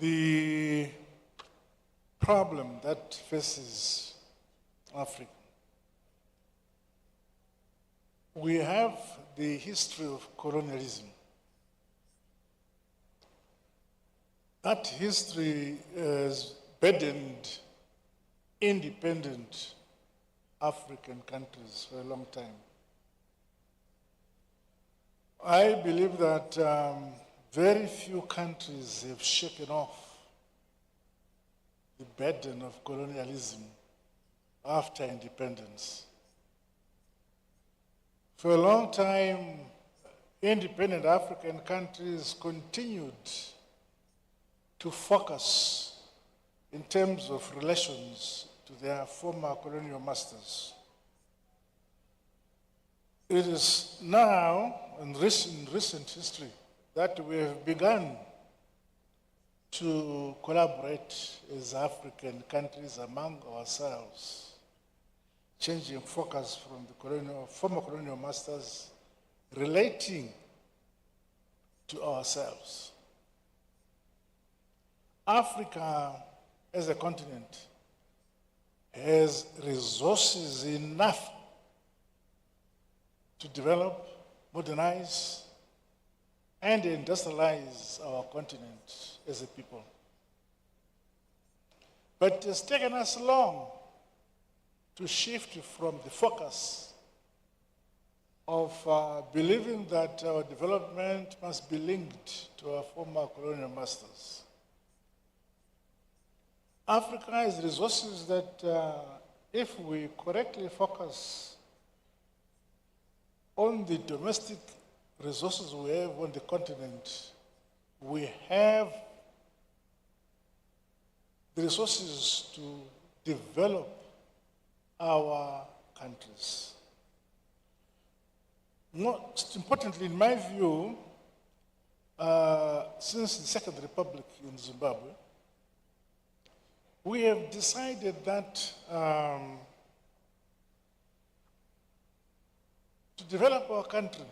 The problem that faces Africa. We have the history of colonialism. That history has burdened independent African countries for a long time. I believe that very few countries have shaken off the burden of colonialism after independence. For a long time, independent African countries continued to focus in terms of relations to their former colonial masters. It is now, in recent history, that we have begun to collaborate as African countries among ourselves, changing focus from the former colonial masters, relating to ourselves. Africa as a continent has resources enough to develop, modernize, and industrialize our continent as a people. But it has taken us long to shift from the focus of believing that our development must be linked to our former colonial masters. Africa has resources that if we correctly focus on the domestic resources we have on the continent, we have the resources to develop our countries. Most importantly, in my view, since the Second Republic in Zimbabwe, we have decided that to develop our country,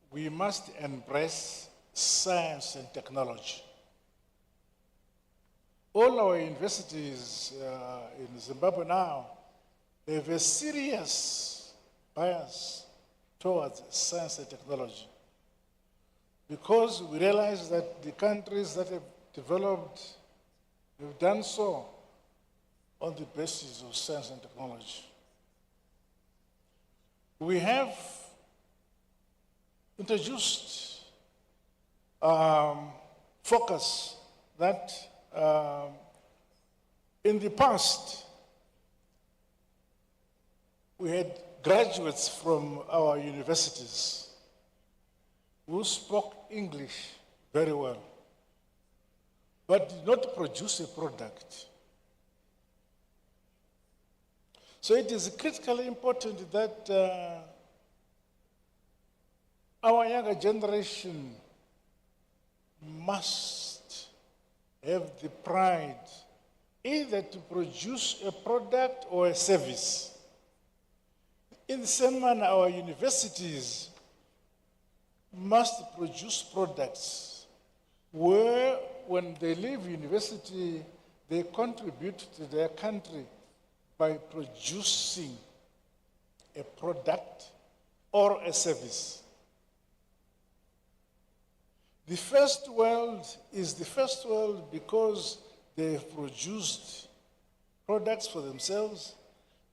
we must embrace science and technology. All our universities in Zimbabwe now have a serious bias towards science and technology, because we realize that the countries that have developed have done so on the basis of science and technology. We have introduced focus that in the past we had graduates from our universities who spoke English very well, but did not produce a product. So it is critically important that our younger generation must have the pride either to produce a product or a service. In the same manner, our universities must produce products where, when they leave university, they contribute to their country by producing a product or a service. The first world is the first world because they have produced products for themselves.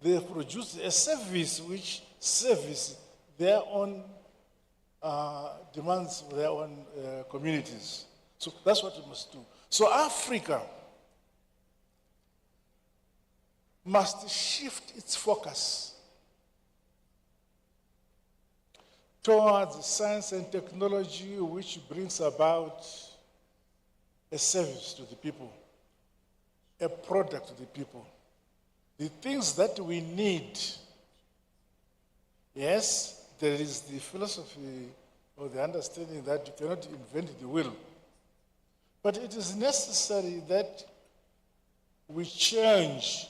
They have produced a service which serves their own demands for their own communities. So that's what we must do. So Africa must shift its focus towards science and technology, which brings about a service to the people, a product to the people. The things that we need, yes, there is the philosophy or the understanding that you cannot invent the wheel. But it is necessary that we change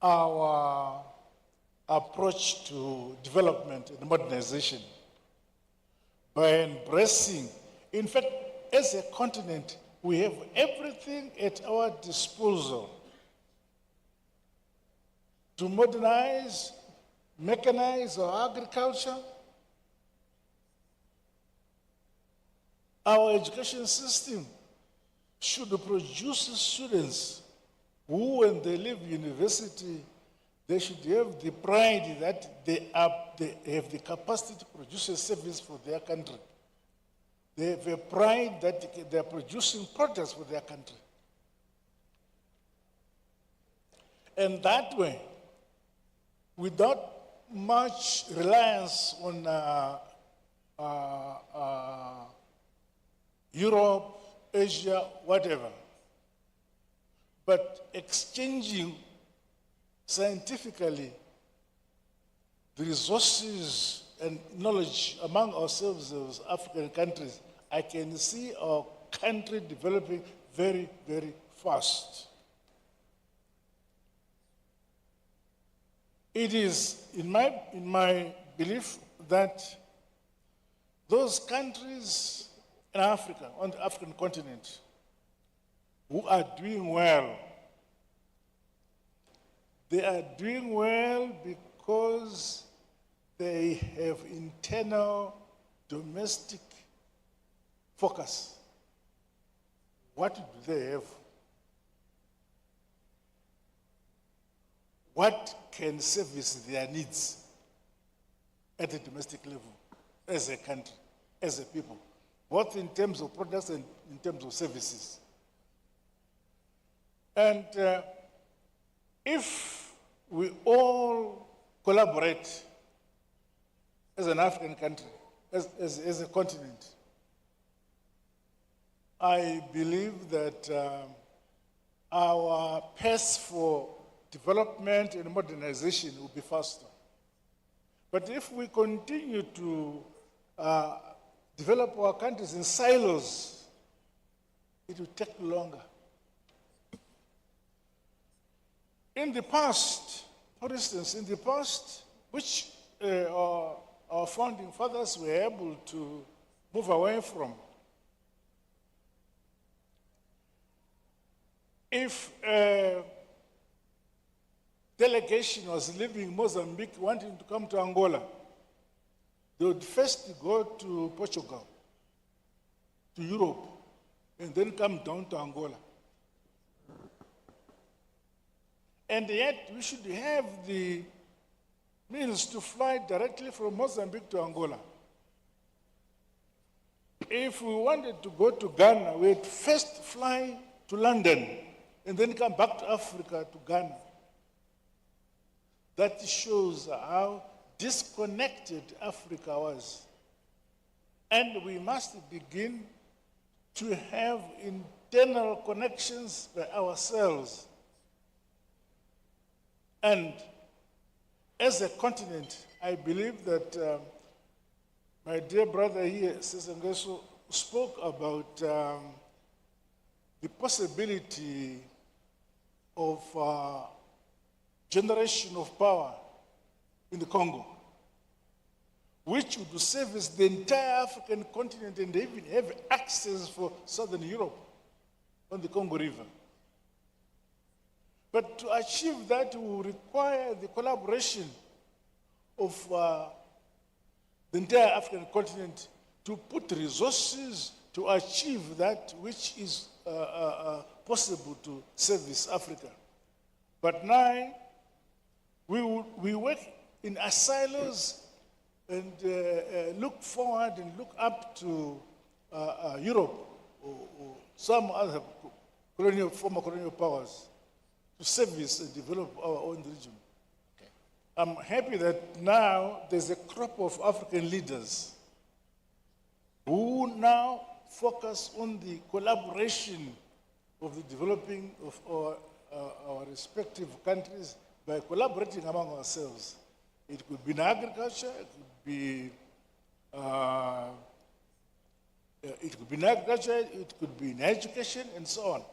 our approach to development and modernization by embracing In fact, as a continent, we have everything at our disposal to modernize, mechanize our agriculture, our education system should produce students who, when they leave university, they should have the pride that they have the capacity to produce a service for their country. They have a pride that they are producing products for their country. And that way, without much reliance on Europe, Asia, whatever, but exchanging scientifically the resources and knowledge among ourselves as African countries, I can see our country developing very, very fast. It is, in my belief, that those countries in Africa, on the African continent, who are doing well, they are doing well because they have internal domestic focus. What do they have? What can service their needs at the domestic level, as a country, as a people, both in terms of products and in terms of services? And if we all collaborate as an African country, as a continent, I believe that our pace for development and modernization will be faster. But if we continue to develop our countries in silos, it will take longer. In the past, for instance, which our founding fathers were able to move away from, if a delegation was leaving Mozambique wanting to come to Angola, they would first go to Portugal, to Europe, and then come down to Angola. And yet, we should have the means to fly directly from Mozambique to Angola. If we wanted to go to Ghana, we'd first fly to London and then come back to Africa, to Ghana. That shows how disconnected Africa was. And we must begin to have internal connections by ourselves. And as a continent, I believe that my dear brother here, Sesengeso, spoke about the possibility of generation of power in the Congo, which would service the entire African continent and even have access for Southern Europe on the Congo River. But to achieve that will require the collaboration of the entire African continent to put resources to achieve that which is possible to service Africa. But now, we work in silos and look forward and look up to Europe or some other former colonial powers to service and develop our own region. Okay. I'm happy that now there's a crop of African leaders who now focus on the collaboration of the developing of our respective countries by collaborating among ourselves. It could be in agriculture, it could be in education, and so on.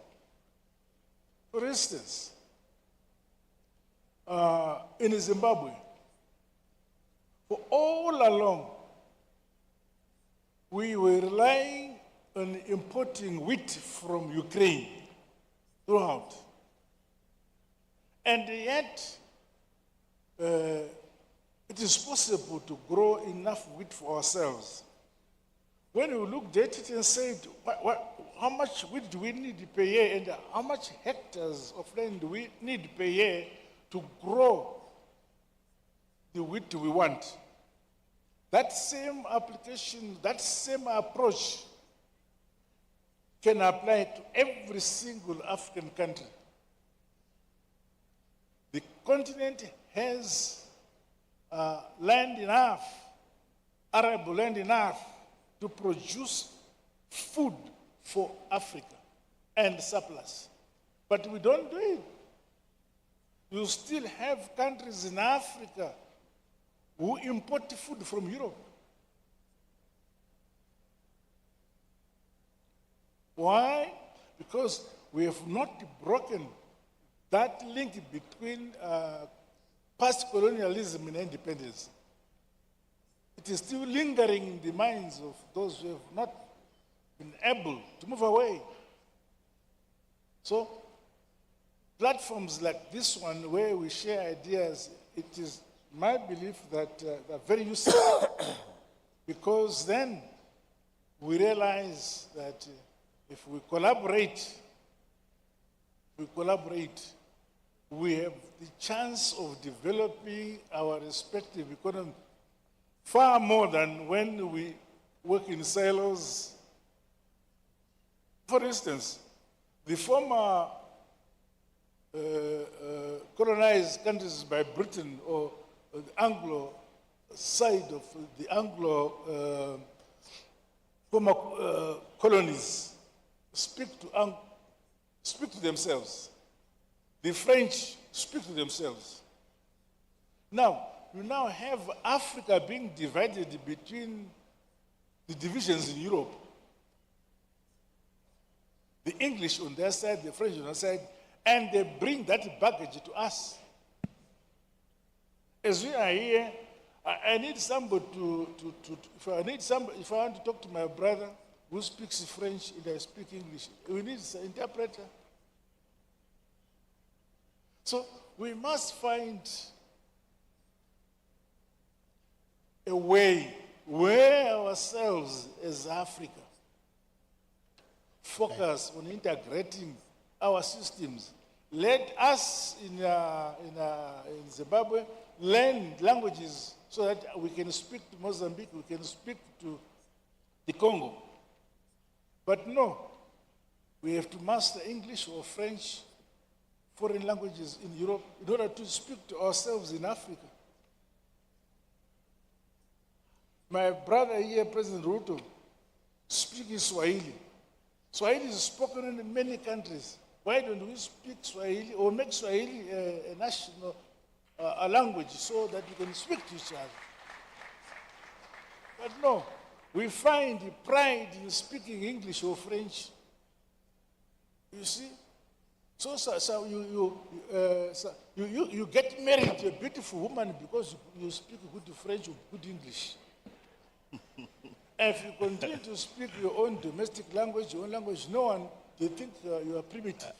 For instance, in Zimbabwe, for all along, we were relying on importing wheat from Ukraine throughout. And yet, it is possible to grow enough wheat for ourselves. When we looked at it and said, how much wheat do we need per year and how much hectares of land do we need per year to grow the wheat we want? That same application, that same approach can apply to every single African country. The continent has land enough, arable land enough to produce food for Africa and surplus. But we don't do it. You still have countries in Africa who import food from Europe. Why? Because we have not broken that link between past colonialism and independence. It is still lingering in the minds of those who have not been able to move away. So, platforms like this one, where we share ideas, it is my belief that they're very useful because then we realize that if we collaborate, we have the chance of developing our respective economy far more than when we work in silos. For instance, the former colonized countries by Britain or the Anglo side of the Anglo former colonies speak to themselves. The French speak to themselves. Now, you now have Africa being divided between the divisions in Europe. The English on their side, the French on their side, and they bring that baggage to us. As we are here, I need somebody if I want to talk to my brother who speaks French and I speak English, we need an interpreter. So we must find a way where ourselves as Africa focus on integrating our systems. Let us in Zimbabwe learn languages so that we can speak to Mozambique, we can speak to the Congo. But no, we have to master English or French, foreign languages in Europe, in order to speak to ourselves in Africa. My brother here, President Ruto, speaks Swahili. Swahili is spoken in many countries. Why don't we speak Swahili or make Swahili a national a language so that we can speak to each other? But no, we find pride in speaking English or French. You see? So you get married to a beautiful woman because you speak good French or good English. If you continue to speak your own domestic language, your own language, no one, they think you are primitive.